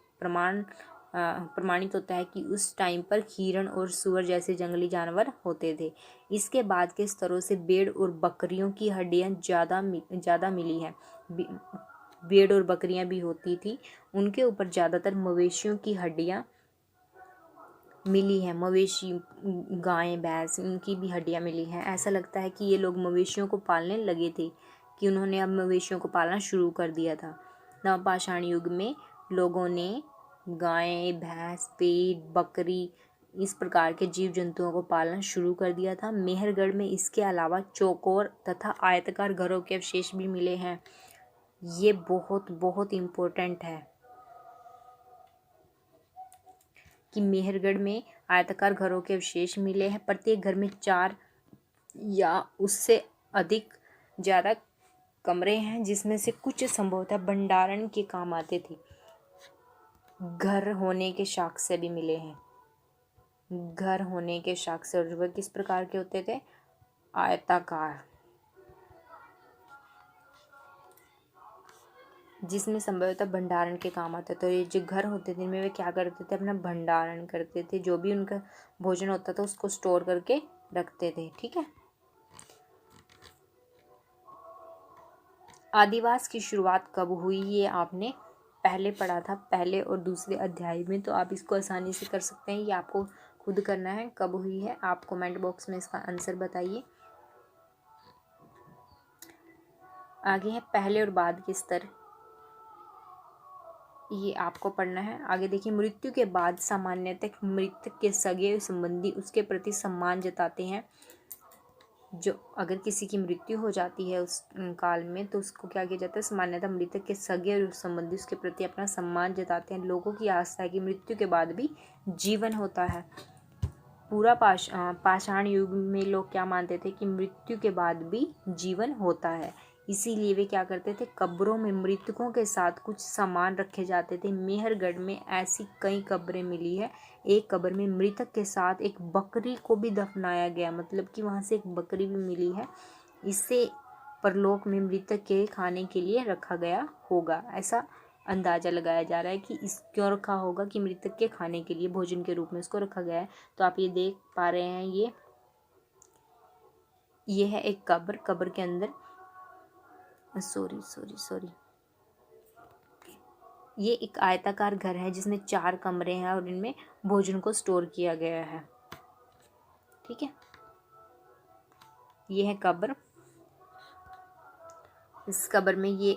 प्रमाणित होता है कि उस टाइम पर हिरण और सूअर जैसे जंगली जानवर होते थे। इसके बाद के स्तरों से भेड़ और बकरियों की हड्डियां ज़्यादा मिली हैं। भेड़ और बकरियां भी होती थी, उनके ऊपर ज़्यादातर मवेशियों की हड्डियां मिली हैं। मवेशी, गाय, भैंस, उनकी भी हड्डियां मिली हैं। ऐसा लगता है कि ये लोग मवेशियों को पालने लगे थे, कि उन्होंने अब मवेशियों को पालना शुरू कर दिया था। नवपाषाण युग में लोगों ने गाय, भैंस, पेट, बकरी, इस प्रकार के जीव जंतुओं को पालना शुरू कर दिया था। मेहरगढ़ में इसके अलावा चौकोर तथा आयताकार घरों के अवशेष भी मिले हैं। ये बहुत बहुत इम्पोर्टेंट है कि मेहरगढ़ में आयताकार घरों के अवशेष मिले हैं। प्रत्येक घर में 4 या उससे अधिक ज़्यादा कमरे हैं, जिसमें से कुछ संभवतः भंडारण के काम आते थे। घर होने के साक्ष्य भी मिले हैं। घर होने के साक्ष्य, और वह किस प्रकार के होते थे, आयताकार, जिसमें संभवतः भंडारण के काम आते थे। तो ये जो घर होते थे इनमें वे क्या करते थे, अपना भंडारण करते थे। जो भी उनका भोजन होता था उसको स्टोर करके रखते थे। ठीक है, आदिवास की शुरुआत कब हुई, ये आपने पहले पढ़ा था, पहले और दूसरे अध्याय में, तो आप इसको आसानी से कर सकते हैं। ये आपको खुद करना है। कब हुई है आप कमेंट बॉक्स में इसका आंसर बताइए। आगे है पहले और बाद के स्तर, ये आपको पढ़ना है। आगे देखिए, मृत्यु के बाद सामान्यतः मृतक के सगे संबंधी उसके प्रति सम्मान जताते हैं। जो अगर किसी की मृत्यु हो जाती है उस काल में, तो उसको क्या किया जाता है, सामान्यतः मृतक के सगे और संबंधी उसके प्रति अपना सम्मान जताते हैं। लोगों की आस्था है कि मृत्यु के बाद भी जीवन होता है। पूरा पाषाण युग में लोग क्या मानते थे कि मृत्यु के बाद भी जीवन होता है। इसीलिए वे क्या करते थे, कब्रों में मृतकों के साथ कुछ सामान रखे जाते थे। मेहरगढ़ में ऐसी कई कब्रें मिली है। एक कब्र में मृतक के साथ एक बकरी को भी दफनाया गया, मतलब कि वहाँ से एक बकरी भी मिली है। इससे परलोक में मृतक के खाने के लिए रखा गया होगा, ऐसा अंदाज़ा लगाया जा रहा है कि इस क्यों रखा होगा, कि मृतक के खाने के लिए भोजन के रूप में इसको रखा गया है। तो आप ये देख पा रहे हैं, ये है एक कब्र। कब्र के अंदर सॉरी ये एक आयताकार घर है जिसमें 4 कमरे हैं और इनमें भोजन को स्टोर किया गया है। ठीक है, ये है कब्र। इस कब्र में ये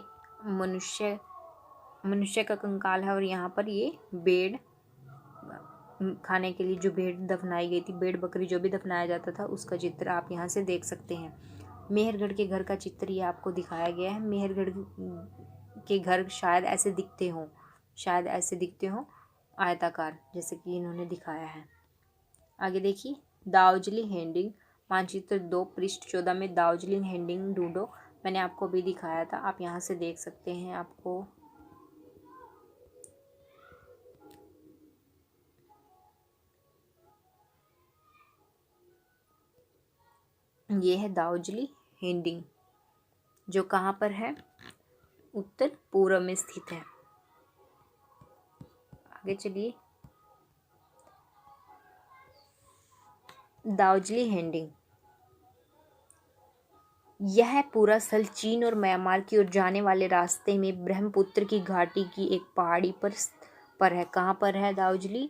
मनुष्य का कंकाल है और यहाँ पर ये भेड़ खाने के लिए जो भेड़ दफनाई गई थी, भेड़ बकरी जो भी दफनाया जाता था, उसका चित्र आप यहाँ से देख सकते हैं। मेहरगढ़ के घर का चित्र ये आपको दिखाया गया है। मेहरगढ़ के घर शायद ऐसे दिखते हों आयताकार, जैसे कि इन्होंने दिखाया है। आगे देखिए, दार्जिलिंग हेडिंग मानचित्र 2 पृष्ठ 14 में दार्जिलिंग हेडिंग ढूंढो। मैंने आपको भी दिखाया था, आप यहाँ से देख सकते हैं। आपको ये है दार्जिलिंग हेडिंग, जो कहाँ पर है, उत्तर पूर्व में स्थित है। आगे चलिए, दार्जिलिंग हेडिंग, यह पूरा स्थल चीन और म्यांमार की ओर जाने वाले रास्ते में ब्रह्मपुत्र की घाटी की एक पहाड़ी पर है। कहाँ पर है दार्जिलिंग?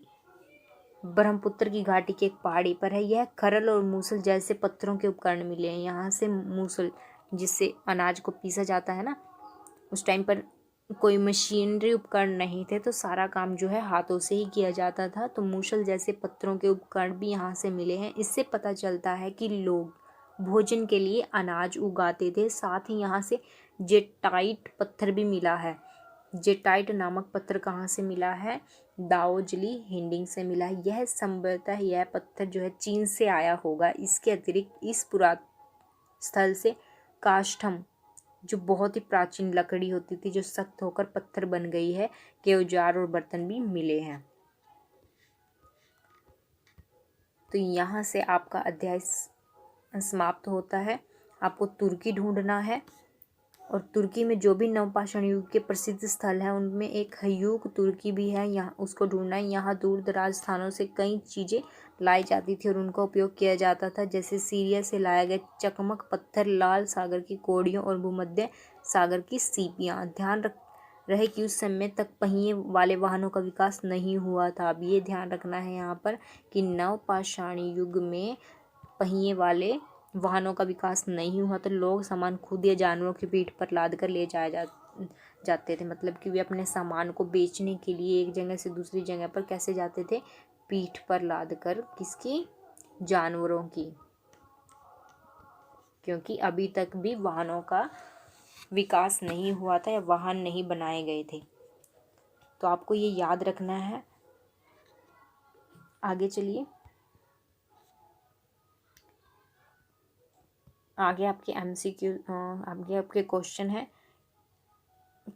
ब्रह्मपुत्र की घाटी की एक पहाड़ी पर है। यह खरल और मूसल जैसे पत्थरों के उपकरण मिले हैं। यहाँ से मूसल, जिससे अनाज को पीसा जाता है ना, उस टाइम पर कोई मशीनरी उपकरण नहीं थे, तो सारा काम जो है हाथों से ही किया जाता था। तो मूसल जैसे पत्थरों के उपकरण भी यहाँ से मिले हैं। इससे पता चलता है कि लोग भोजन के लिए अनाज उगाते थे। साथ ही यहाँ से जेटाइट पत्थर भी मिला है। जेटाइट नामक पत्थर कहाँ से मिला है? दार्जिलिंग हेडिंग से मिला है। यह संभवतः यह पत्थर जो है चीन से आया होगा। इसके अतिरिक्त इस पुरातन स्थल से काष्ठम, जो बहुत ही प्राचीन लकड़ी होती थी, जो सख्त होकर पत्थर बन गई है, के औजार और बर्तन भी मिले हैं। तो यहाँ से आपका अध्याय समाप्त होता है। आपको तुर्की ढूंढना है, और तुर्की में जो भी नवपाषाण युग के प्रसिद्ध स्थल हैं उनमें एक हयूक तुर्की भी है, यहाँ उसको ढूंढना है। यहाँ दूर दराज स्थानों से कई चीज़ें लाई जाती थी और उनका उपयोग किया जाता था, जैसे सीरिया से लाया गया चकमक पत्थर, लाल सागर की कोड़ियों और भूमध्य सागर की सीपियाँ। ध्यान रहे कि उस समय तक पहिए वाले वाहनों का विकास नहीं हुआ था। अब ये ध्यान रखना है यहाँ पर कि नवपाषाण युग में पहिए वाले वाहनों का विकास नहीं हुआ, तो लोग सामान खुद या जानवरों की पीठ पर लाद कर ले जाते थे। मतलब कि वे अपने सामान को बेचने के लिए एक जगह से दूसरी जगह पर कैसे जाते थे? पीठ पर लाद कर। किसकी? जानवरों की, क्योंकि अभी तक भी वाहनों का विकास नहीं हुआ था या वाहन नहीं बनाए गए थे। तो आपको ये याद रखना है। आगे चलिए, आगे आपके MCQ, आगे आपके क्वेश्चन है,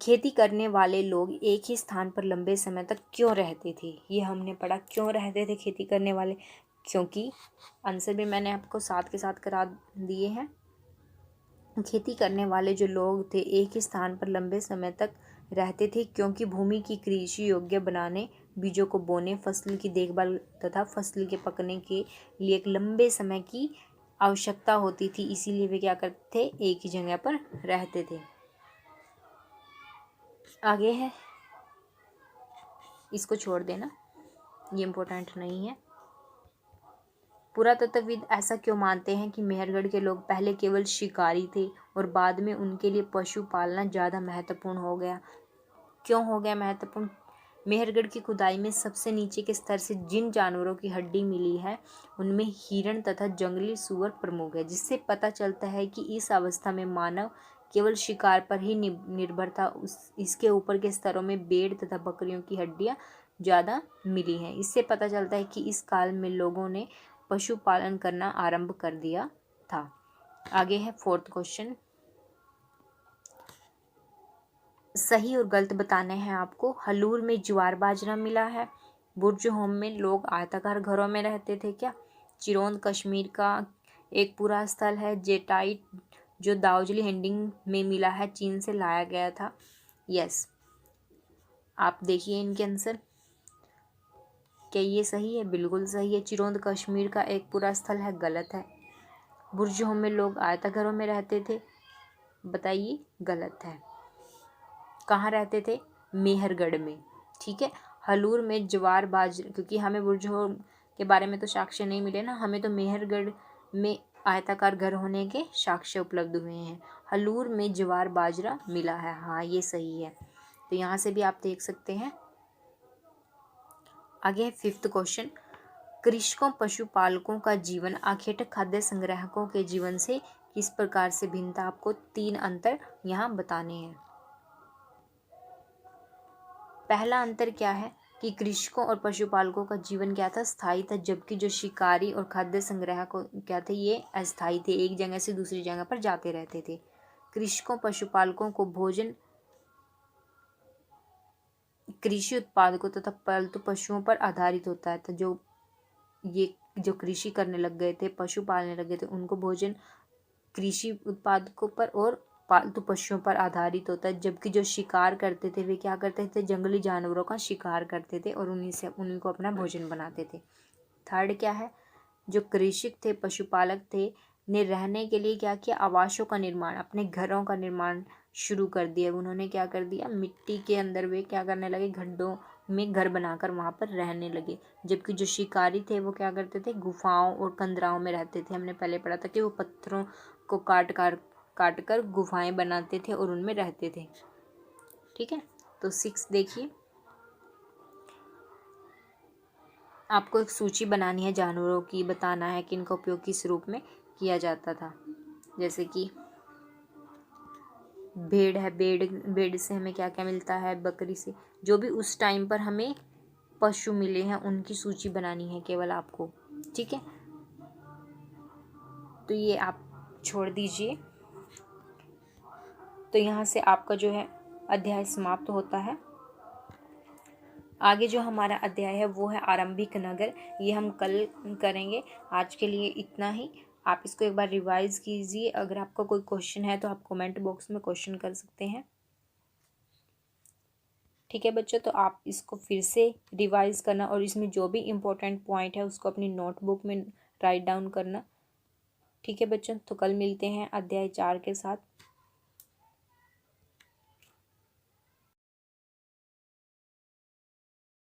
खेती करने वाले लोग एक ही स्थान पर लंबे समय तक क्यों रहते थे? ये हमने पढ़ा, क्यों रहते थे खेती करने वाले, क्योंकि आंसर भी मैंने आपको साथ के साथ करा दिए हैं। खेती करने वाले जो लोग थे एक ही स्थान पर लंबे समय तक रहते थे क्योंकि भूमि की कृषि योग्य बनाने, बीजों को बोने, फसल की देखभाल तथा फसल के पकने के लिए एक लंबे समय की आवश्यकता होती थी। इसीलिए वे क्या करते थे? एक ही जगह पर रहते थे। आगे है इसको छोड़ देना, ये इम्पोर्टेंट नहीं है। पुरातत्वविद ऐसा क्यों मानते हैं कि मेहरगढ़ के लोग पहले केवल शिकारी थे और बाद में उनके लिए पशु पालना ज़्यादा महत्वपूर्ण हो गया? क्यों हो गया महत्वपूर्ण? मेहरगढ़ की खुदाई में सबसे नीचे के स्तर से जिन जानवरों की हड्डी मिली है उनमें हिरण तथा जंगली सूअर प्रमुख है, जिससे पता चलता है कि इस अवस्था में मानव केवल शिकार पर ही निर्भर था। इसके ऊपर के स्तरों में भेड़ तथा बकरियों की हड्डियां ज़्यादा मिली हैं। इससे पता चलता है कि इस काल में लोगों ने पशुपालन करना आरंभ कर दिया था। आगे है 4th क्वेश्चन। सही और गलत बताने हैं आपको। हलूर में ज्वार बाजरा मिला है। बुर्ज होम में लोग आयताकार घरों में रहते थे क्या? चिरोंद कश्मीर का एक पूरा स्थल है। जेटाइट जो दार्जिलिंग हिंडिंग में मिला है चीन से लाया गया था। यस, आप देखिए इनके आंसर, क्या ये सही है? बिल्कुल सही है। चिरोंद कश्मीर का एक पूरा स्थल है, गलत है। बुर्ज होम में लोग आयताघरों में रहते थे, बताइए, गलत है। कहाँ रहते थे? मेहरगढ़ में, ठीक है। हलूर में ज्वार बाजरा, क्योंकि हमें बुर्ज होम के बारे में तो साक्ष्य नहीं मिले ना, हमें तो मेहरगढ़ में आयताकार घर होने के साक्ष्य उपलब्ध हुए हैं। हलूर में ज्वार बाजरा मिला है, हाँ ये सही है। तो यहाँ से भी आप देख सकते हैं। आगे है 5th क्वेश्चन। कृषकों पशुपालकों का जीवन आखेटक खाद्य संग्राहकों के जीवन से किस प्रकार से भिन्न था? आपको 3 अंतर यहाँ बताने हैं। पहला अंतर क्या है कि कृषकों और पशुपालकों का जीवन क्या था? स्थायी था, जबकि जो शिकारी और खाद्य संग्राहक क्या थे? ये अस्थायी थे, एक जगह से दूसरी जगह पर जाते रहते थे। कृषकों पशुपालकों को भोजन कृषि उत्पादकों तथा पालतू पशुओं पर आधारित होता है। तो जो कृषि करने लग गए थे, पशु पालने लग गए थे, उनको भोजन कृषि उत्पादकों पर और पालतू पशुओं पर आधारित होता है। जबकि जो शिकार करते थे वे क्या करते थे? जंगली जानवरों का शिकार करते थे और उन्हीं को अपना भोजन बनाते थे। थर्ड क्या है? जो कृषक थे, पशुपालक थे, ने रहने के लिए क्या किया? आवासों का निर्माण, अपने घरों का निर्माण शुरू कर दिया। उन्होंने क्या कर दिया? मिट्टी के अंदर वे क्या करने लगे? गड्ढों में घर बनाकर वहाँ पर रहने लगे। जबकि जो शिकारी थे वो क्या करते थे? गुफाओं और कंदराओं में रहते थे। हमने पहले पढ़ा था कि वो पत्थरों को काट कर गुफाएं बनाते थे और उनमें रहते थे, ठीक है। तो 6 देखिए, आपको एक सूची बनानी है जानवरों की, बताना है कि इनका उपयोग किस रूप में किया जाता था। जैसे कि भेड़ है, भेड़ से हमें क्या क्या मिलता है? बकरी से, जो भी उस टाइम पर हमें पशु मिले हैं उनकी सूची बनानी है केवल आपको, ठीक है। तो ये आप छोड़ दीजिए। तो यहाँ से आपका जो है अध्याय समाप्त होता है। आगे जो हमारा अध्याय है वो है आरंभिक नगर, ये हम कल करेंगे। आज के लिए इतना ही। आप इसको एक बार रिवाइज कीजिए। अगर आपका कोई क्वेश्चन है तो आप कमेंट बॉक्स में क्वेश्चन कर सकते हैं, ठीक है बच्चों। तो आप इसको फिर से रिवाइज करना और इसमें जो भी इम्पोर्टेंट पॉइंट है उसको अपनी नोटबुक में राइट डाउन करना, ठीक है बच्चों। तो कल मिलते हैं अध्याय 4 के साथ।